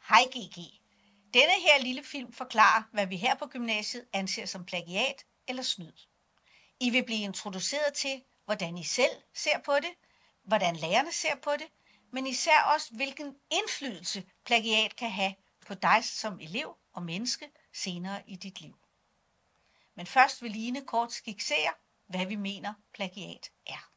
Hej GG. Denne her lille film forklarer, hvad vi her på gymnasiet anser som plagiat eller snyd. I vil blive introduceret til, hvordan I selv ser på det, hvordan lærerne ser på det, men især også, hvilken indflydelse plagiat kan have på dig som elev og menneske senere i dit liv. Men først vil Line kort skitsere, hvad vi mener plagiat er.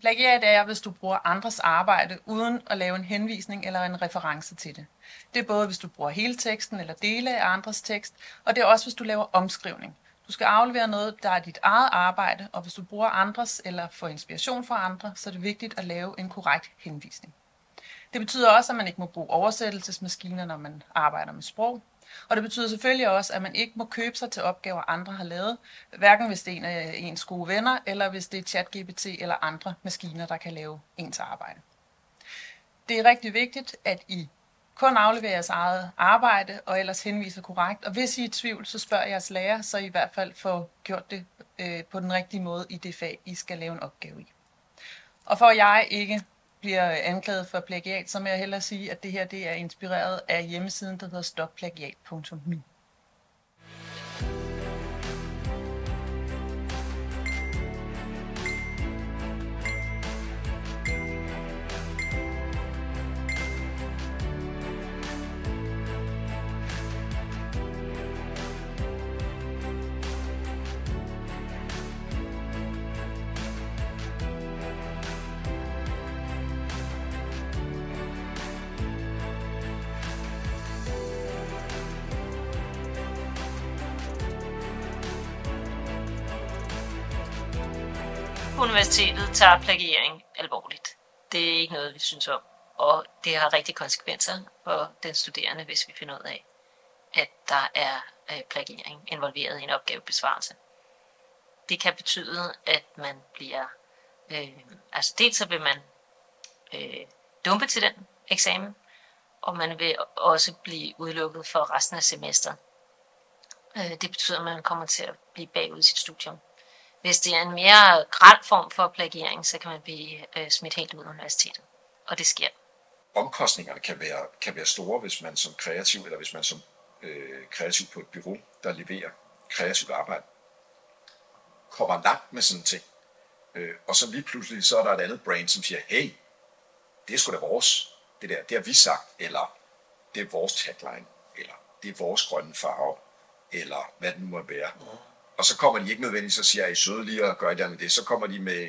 Plagiat er, hvis du bruger andres arbejde uden at lave en henvisning eller en reference til det. Det er både, hvis du bruger hele teksten eller dele af andres tekst, og det er også, hvis du laver omskrivning. Du skal aflevere noget, der er dit eget arbejde, og hvis du bruger andres eller får inspiration fra andre, så er det vigtigt at lave en korrekt henvisning. Det betyder også, at man ikke må bruge oversættelsesmaskiner, når man arbejder med sprog. Og det betyder selvfølgelig også, at man ikke må købe sig til opgaver, andre har lavet, hverken hvis det er en af ens gode venner, eller hvis det er ChatGPT eller andre maskiner, der kan lave ens arbejde. Det er rigtig vigtigt, at I kun afleverer jeres eget arbejde, og ellers henviser korrekt. Og hvis I er i tvivl, så spørg jeres lærer, så I hvert fald får gjort det på den rigtige måde i det fag, I skal lave en opgave i. Og for at jeg ikke bliver anklaget for plagiat, så må jeg hellere sige, at det her det er inspireret af hjemmesiden, der hedder stopplagiat.nu. Universitetet tager plagiering alvorligt. Det er ikke noget, vi synes om, og det har rigtig konsekvenser for den studerende, hvis vi finder ud af, at der er plagiering involveret i en opgavebesvarelse. Det kan betyde, at man bliver, dels så vil man dumpe til den eksamen, og man vil også blive udelukket for resten af semesteret. Det betyder, at man kommer til at blive bagud i sit studium. Hvis det er en mere grel form for plagiering, så kan man blive smidt helt ud af universitetet. Og det sker. Omkostningerne kan være store, hvis man som kreativ, eller hvis man som kreativ på et bureau, der leverer kreativt arbejde, kommer langt med sådan en ting. Og så lige pludselig, så er der et andet brand, som siger, hey, det er sgu da vores. Det har vi sagt, eller det er vores tagline, eller det er vores grønne farve, eller hvad det nu må være. Og så kommer de ikke nødvendigvis og siger, at I søde lige at gøre det med det. Så kommer de med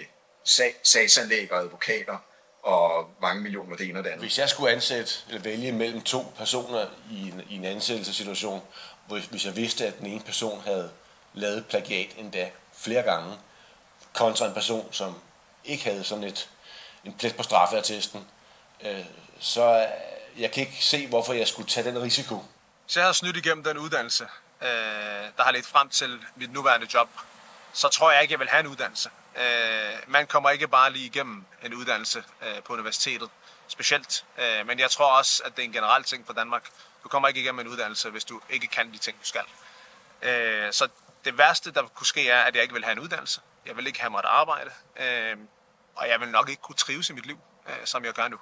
sagsanlæg og advokater og mange millioner det ene og det andet. Hvis jeg skulle ansætte eller vælge mellem to personer i en ansættelsessituation, hvis jeg vidste, at den ene person havde lavet plagiat endda flere gange, kontra en person, som ikke havde sådan en plet på straffeattesten, så jeg kan ikke se, hvorfor jeg skulle tage den risiko. Så jeg har snydt igennem den uddannelse, der har ledt frem til mit nuværende job, så tror jeg ikke, jeg vil have en uddannelse. Man kommer ikke bare lige igennem en uddannelse på universitetet, specielt. Men jeg tror også, at det er en generel ting for Danmark. Du kommer ikke igennem en uddannelse, hvis du ikke kan de ting, du skal. Så det værste, der kunne ske, er, at jeg ikke vil have en uddannelse. Jeg vil ikke have mig et arbejde, og jeg vil nok ikke kunne trives i mit liv, som jeg gør nu.